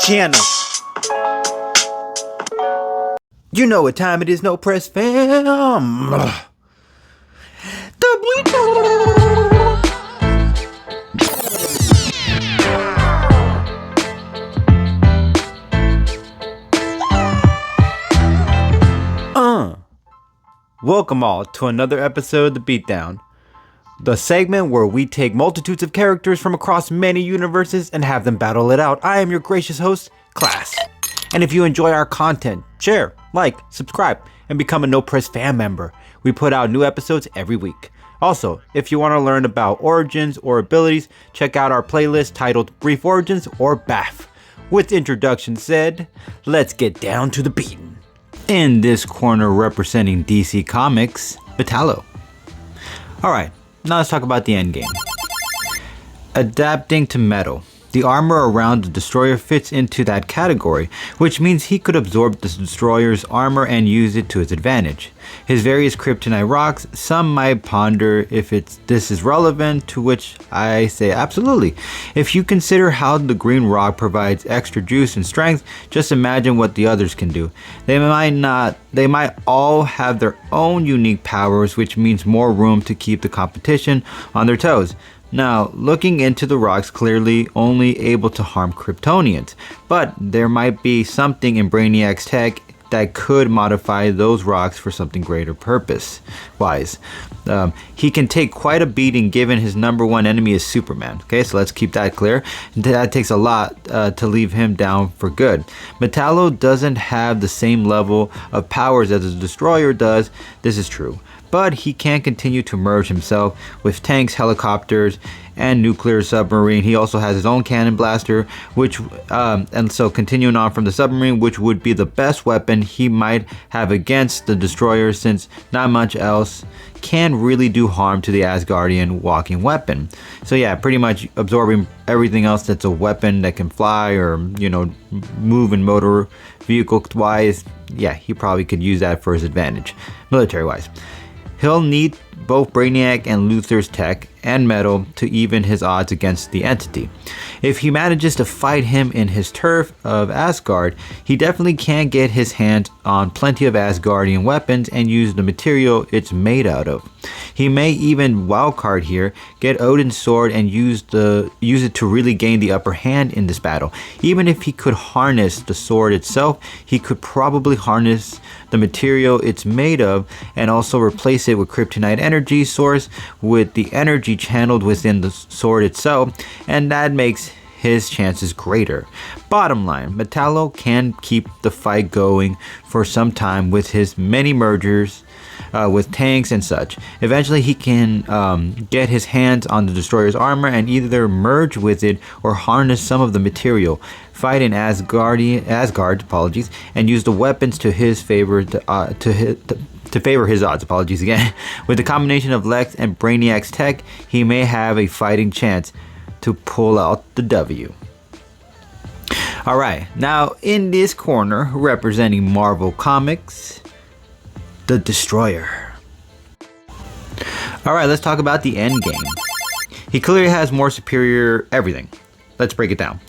channel. You know what time it is, No Press fam. The Welcome all to another episode of The Beatdown, the segment where we take multitudes of characters from across many universes and have them battle it out. I am your gracious host, Class. And if you enjoy our content, share, like, subscribe, and become a No Press fan member. We put out new episodes every week. Also, if you want to learn about origins or abilities, check out our playlist titled Brief Origins or BAF. With introduction said, let's get down to the beating. In this corner representing DC Comics, Metallo. Alright, now let's talk about the endgame. Adapting to metal. The armor around the destroyer fits into that category, which means he could absorb the destroyer's armor and use it to his advantage. His various kryptonite rocks, some might ponder if this is relevant, to which I say absolutely. If you consider how the green rock provides extra juice and strength, just imagine what the others can do. They might all have their own unique powers, which means more room to keep the competition on their toes. Now, looking into the rocks, clearly only able to harm Kryptonians, but there might be something in Brainiac's tech that could modify those rocks for something greater purpose-wise. He can take quite a beating given his number one enemy is Superman. Okay, so let's keep that clear. That takes a lot to leave him down for good. Metallo doesn't have the same level of powers as the Destroyer does, this is true. But he can continue to merge himself with tanks, helicopters, and nuclear submarine. He also has his own cannon blaster, which and so continuing on from the submarine, which would be the best weapon he might have against the destroyer, since not much else can really do harm to the Asgardian walking weapon. So yeah, pretty much absorbing everything else that's a weapon that can fly or, you know, move in motor vehicle wise. Yeah, he probably could use that for his advantage, military wise. He'll need both Brainiac and Luthor's tech and metal to even his odds against the entity. If he manages to fight him in his turf of Asgard, he definitely can get his hands on plenty of Asgardian weapons and use the material it's made out of. He may even wildcard here, get Odin's sword and use it to really gain the upper hand in this battle. Even if he could harness the sword itself, he could probably harness the material it's made of and also replace it with kryptonite energy source with the energy channeled within the sword itself, and that makes his chances greater. Bottom line, Metallo can keep the fight going for some time with his many mergers with tanks and such. Eventually he can get his hands on the destroyer's armor and either merge with it or harness some of the material, fight in Asgard, and use the weapons to his favor to favor his odds. Apologies again. With the combination of Lex and Brainiac's tech, he may have a fighting chance to pull out the W. Alright, now in this corner, representing Marvel Comics, the Destroyer. Alright, let's talk about the end game. He clearly has more superior everything. Let's break it down.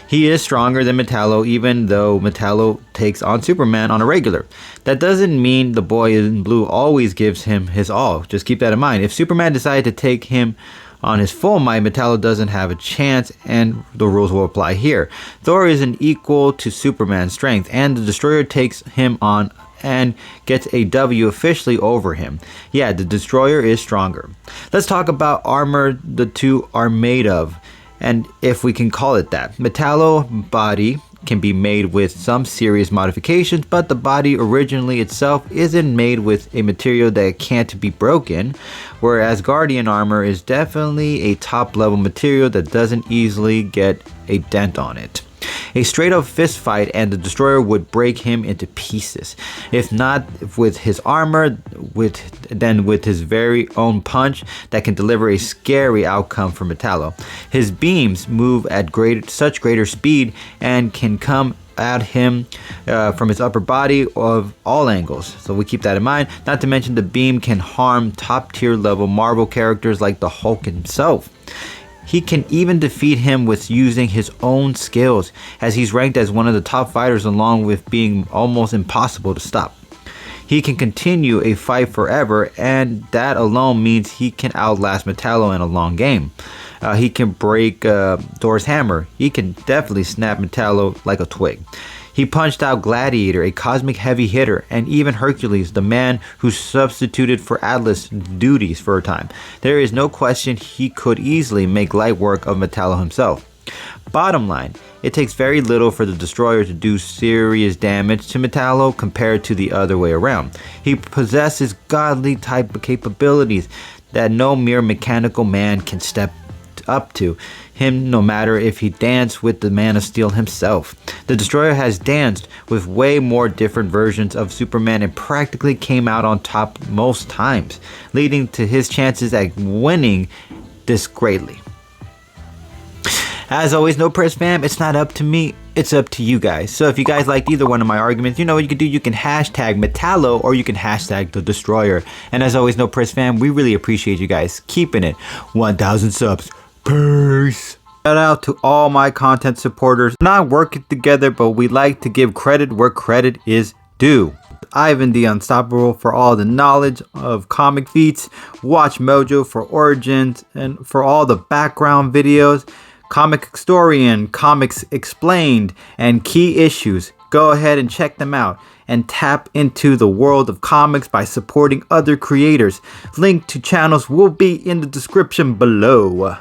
He is stronger than Metallo, even though Metallo takes on Superman on a regular. That doesn't mean the boy in blue always gives him his all. Just keep that in mind. If Superman decided to take him on his full might, Metallo doesn't have a chance, and the rules will apply here. Thor is an equal to Superman's strength, and the Destroyer takes him on and gets a W officially over him. Yeah, the Destroyer is stronger. Let's talk about armor the two are made of, and if we can call it that. Metallo body can be made with some serious modifications, but the body originally itself isn't made with a material that can't be broken, whereas Asgardian armor is definitely a top level material that doesn't easily get a dent on it. A straight up fist fight and the Destroyer would break him into pieces. If not with his armor, then with his very own punch that can deliver a scary outcome for Metallo. His beams move at such greater speed and can come at him from his upper body of all angles, so we keep that in mind. Not to mention the beam can harm top tier level Marvel characters like the Hulk himself. He can even defeat him with using his own skills, as he's ranked as one of the top fighters along with being almost impossible to stop. He can continue a fight forever, and that alone means he can outlast Metallo in a long game. He can break Thor's hammer. He can definitely snap Metallo like a twig. He punched out Gladiator, a cosmic heavy hitter, and even Hercules, the man who substituted for Atlas' duties for a time. There is no question he could easily make light work of Metallo himself. Bottom line, it takes very little for the Destroyer to do serious damage to Metallo compared to the other way around. He possesses godly type of capabilities that no mere mechanical man can step up to him, no matter if he danced with the Man of Steel himself. The Destroyer has danced with way more different versions of Superman and practically came out on top most times, leading to his chances at winning this greatly. As always, No Press fam, it's not up to me, it's up to you guys. So if you guys liked either one of my arguments, you know what you can do. You can hashtag Metallo or you can hashtag the Destroyer. And as always, No Press fam, we really appreciate you guys keeping it 1,000 subs. Peace. Shout out to all my content supporters. We're not working together, but we like to give credit where credit is due. Ivan the Unstoppable for all the knowledge of comic feats. Watch Mojo for origins and for all the background videos. Comic Historian, Comics Explained, and Key Issues. Go ahead and check them out and tap into the world of comics by supporting other creators. Link to channels will be in the description below.